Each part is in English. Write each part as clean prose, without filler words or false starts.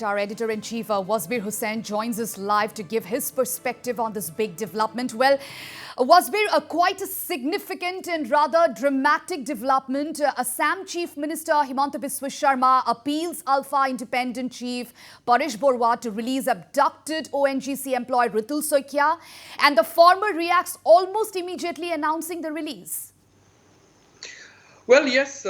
right, our Editor-in Chief Wasbir Hussain joins us live to give his perspective on this big development. Well, Wasbir, quite a significant and rather dramatic development. Assam Chief Minister Himanta Biswa Sharma appeals Ulfa-I Independent Chief Paresh Borua to release abducted ONGC employee Ritul Soikia, and the former reacts almost immediately, announcing the release. Well, yes,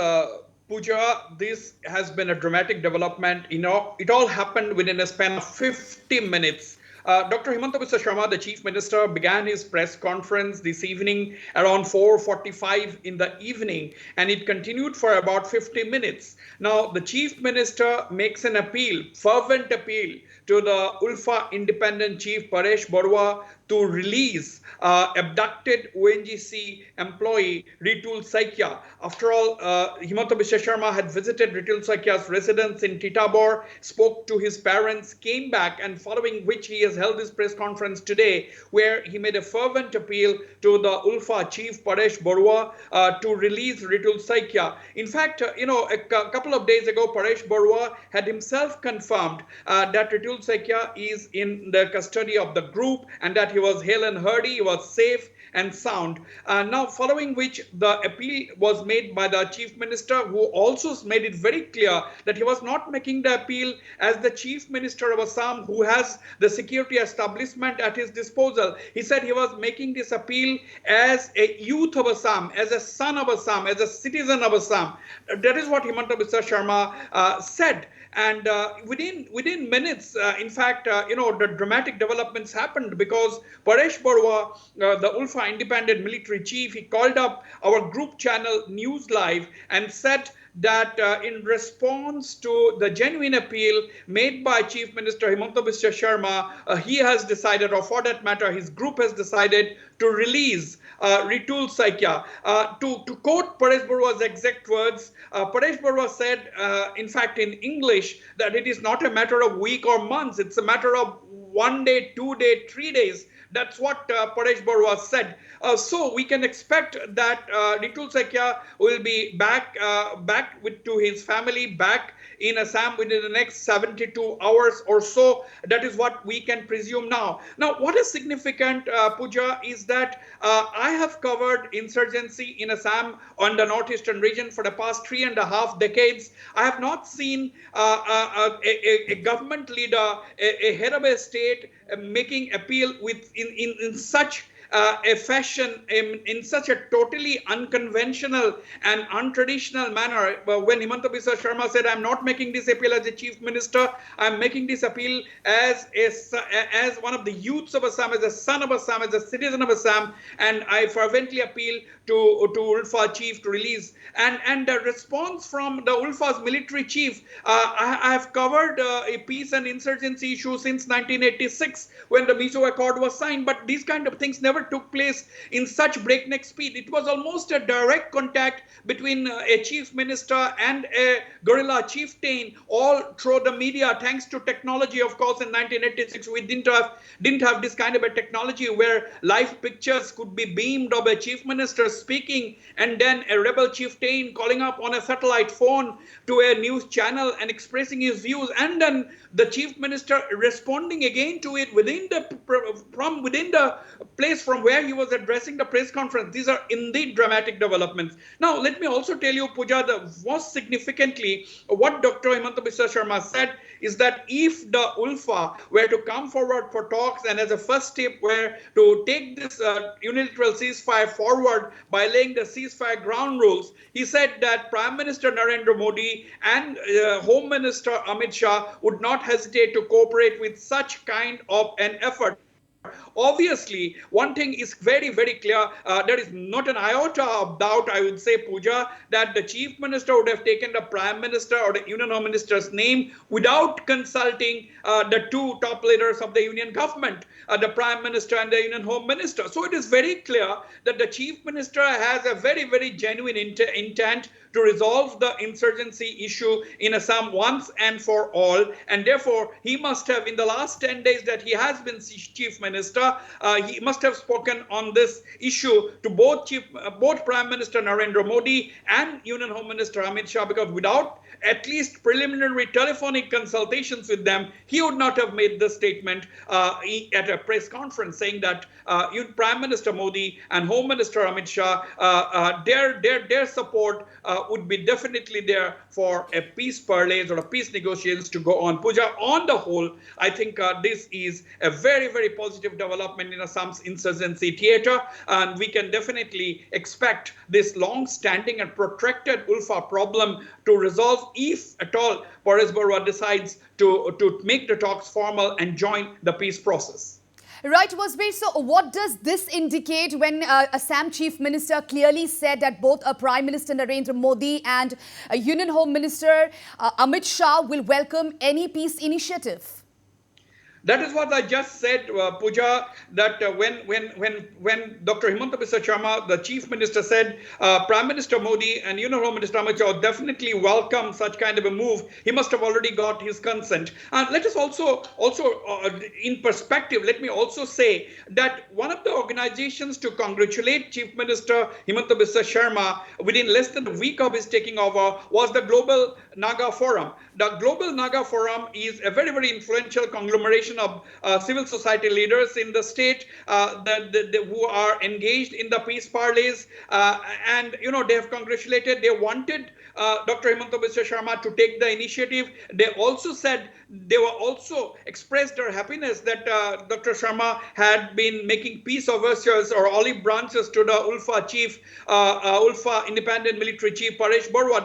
Pooja, this has been a dramatic development. It all happened within a span of 50 minutes. Dr. Himanta Biswa Sharma, the Chief Minister, began his press conference this evening around 4:45 in the evening, and it continued for about 50 minutes. Now, the Chief Minister makes an appeal, fervent appeal, to the Ulfa Independent Chief Paresh Borua to release abducted ONGC employee Ritul Soikia. After all, Himanta Biswa Sharma had visited Ritul Soikia's residence in Tittabor, spoke to his parents, came back, and following which he has held his press conference today, where he made a fervent appeal to the Ulfa Chief Paresh Borua to release Ritul Soikia. In fact, a couple of days ago, Paresh Borua had himself confirmed that Ritul Soikia is in the custody of the group and that he was hale and hearty, he was safe and sound. Now, following which the appeal was made by the Chief Minister, who also made it very clear that he was not making the appeal as the Chief Minister of Assam, who has the security establishment at his disposal. He said he was making this appeal as a youth of Assam, as a son of Assam, as a citizen of Assam. That is what Himanta Biswa Sharma said. And within minutes, in fact, the dramatic developments happened because Paresh Borua, the Ulfa Independent Military Chief, he called up our group channel News Live and said that in response to the genuine appeal made by Chief Minister Himanta Biswa Sharma, he has decided, or for that matter, his group has decided to release Ritul Soikia. To quote Paresh Borua's exact words, Paresh Borua said, in fact, in English, that it is not a matter of week or months, it's a matter of 1 day, 2 days, 3 days. That's what Paresh Borua said. So we can expect that Ritul Soikia will be back to his family, back in Assam within the next 72 hours or so. That is what we can presume now. Now, what is significant, Pooja, is that I have covered insurgency in Assam on the northeastern region for the past 3.5 decades. I have not seen a government leader, a head of a state, making appeal in such a fashion, in such a totally unconventional and untraditional manner. When Himanta Biswa Sharma said, I'm not making this appeal as a chief minister, I'm making this appeal as one of the youths of Assam, as a son of Assam, as a citizen of Assam, and I fervently appeal to Ulfa chief to release. And the response from the Ulfa's military chief, I have covered a peace and insurgency issue since 1986 when the Mizo Accord was signed, but these kind of things never took place in such breakneck speed. It was almost a direct contact between a chief minister and a guerrilla chieftain, all through the media, thanks to technology. Of course, in 1986, we didn't have this kind of a technology where live pictures could be beamed of a chief minister speaking and then a rebel chieftain calling up on a satellite phone to a news channel and expressing his views, and then the chief minister responding again to it from within the place from where he was addressing the press conference. These are indeed dramatic developments. Now, let me also tell you, Pooja, most significantly, what Dr. Himanta Biswa Sharma said is that if the Ulfa were to come forward for talks and as a first step were to take this unilateral ceasefire forward by laying the ceasefire ground rules, he said that Prime Minister Narendra Modi and Home Minister Amit Shah would not hesitate to cooperate with such kind of an effort. Obviously, one thing is very, very clear. There is not an iota of doubt, I would say, Pooja, that the Chief Minister would have taken the Prime Minister or the Union Home Minister's name without consulting the two top leaders of the Union government, the Prime Minister and the Union Home Minister. So it is very clear that the Chief Minister has a very, very genuine intent to resolve the insurgency issue in Assam once and for all. And therefore, he must have, in the last 10 days that he has been chief minister, he must have spoken on this issue to both Prime Minister Narendra Modi and Union Home Minister Amit Shah, because without at least preliminary telephonic consultations with them, he would not have made this statement at a press conference saying that Prime Minister Modi and Home Minister Amit Shah, their support would be definitely there for a peace parleys or a peace negotiations to go on. Pooja, on the whole, I think this is a very, very positive development in Assam's insurgency theater, and we can definitely expect this long-standing and protracted Ulfa problem to resolve if at all Paresh Barua decides to make the talks formal and join the peace process. Right, Wasbir. So what does this indicate when Assam Chief Minister clearly said that both Prime Minister Narendra Modi and Union Home Minister Amit Shah will welcome any peace initiative? That is what I just said, Pooja, that when Dr. Himanta Biswa Sharma, the Chief Minister, said Prime Minister Modi and Union Home Minister Amit Shah definitely welcome such kind of a move, he must have already got his consent. And let us also in perspective, let me also say that one of the organizations to congratulate Chief Minister Himanta Biswa Sharma within less than a week of his taking over was the Global Naga Forum. The Global Naga Forum is a very, very influential conglomeration of civil society leaders in the state who are engaged in the peace parleys, and they have congratulated. They wanted Dr. Himanta Biswa Sharma to take the initiative. They also said they were also expressed their happiness that Dr. Sharma had been making peace overtures or olive branches to the Ulfa Independent Military Chief Paresh Barua.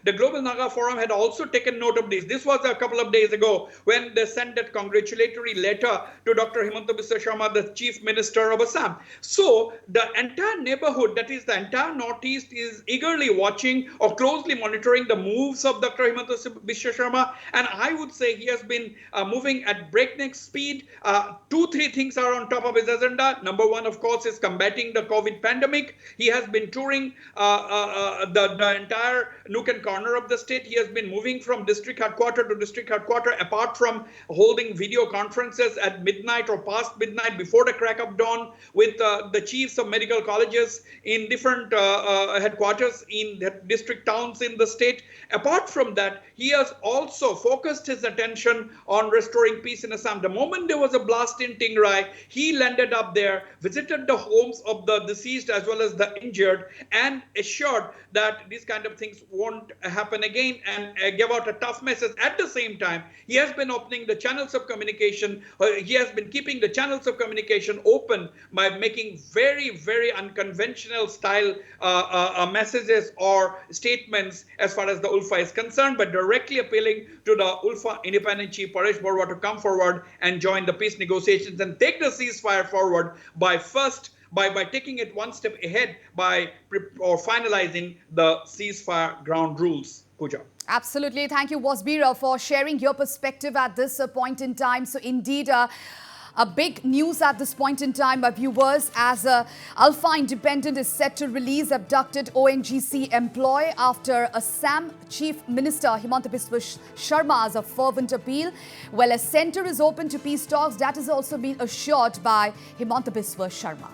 The Global Naga Forum had also taken note of this. This was a couple of days ago when they sent that congratulatory letter to Dr. Himanta Biswa Sharma, the Chief Minister of Assam. So the entire neighborhood, that is the entire Northeast, is eagerly watching or closely monitoring the moves of Dr. Himanta Biswa Sharma. And I would say he has been moving at breakneck speed. 2-3 things are on top of his agenda. Number one, of course, is combating the COVID pandemic. He has been touring the entire nook and corner of the state. He has been moving from district headquarters to district headquarters, apart from holding video conferences at midnight or past midnight before the crack of dawn with the chiefs of medical colleges in different headquarters in the district towns in the state. Apart from that, he has also focused his attention on restoring peace in Assam. The moment there was a blast in Tingrai, he landed up there, visited the homes of the deceased as well as the injured, and assured that these kind of things won't happen again, and gave out a tough message. At the same time, he has been opening the channels of communication. He has been keeping the channels of communication open by making very, very unconventional style messages or statements as far as the Ulfa is concerned, but directly appealing to the Ulfa Independent Chief Paresh Barua to come forward and join the peace negotiations and take the ceasefire forward by taking it one step ahead or finalizing the ceasefire ground rules. Pooja. Absolutely. Thank you, Wasbir, for sharing your perspective at this point in time. So indeed, a big news at this point in time, viewers, as Ulfa Independent is set to release abducted ONGC employee after Assam Chief Minister Himanta Biswa Sharma's a fervent appeal. Well, a centre is open to peace talks. That has also been assured by Himanta Biswa Sharma.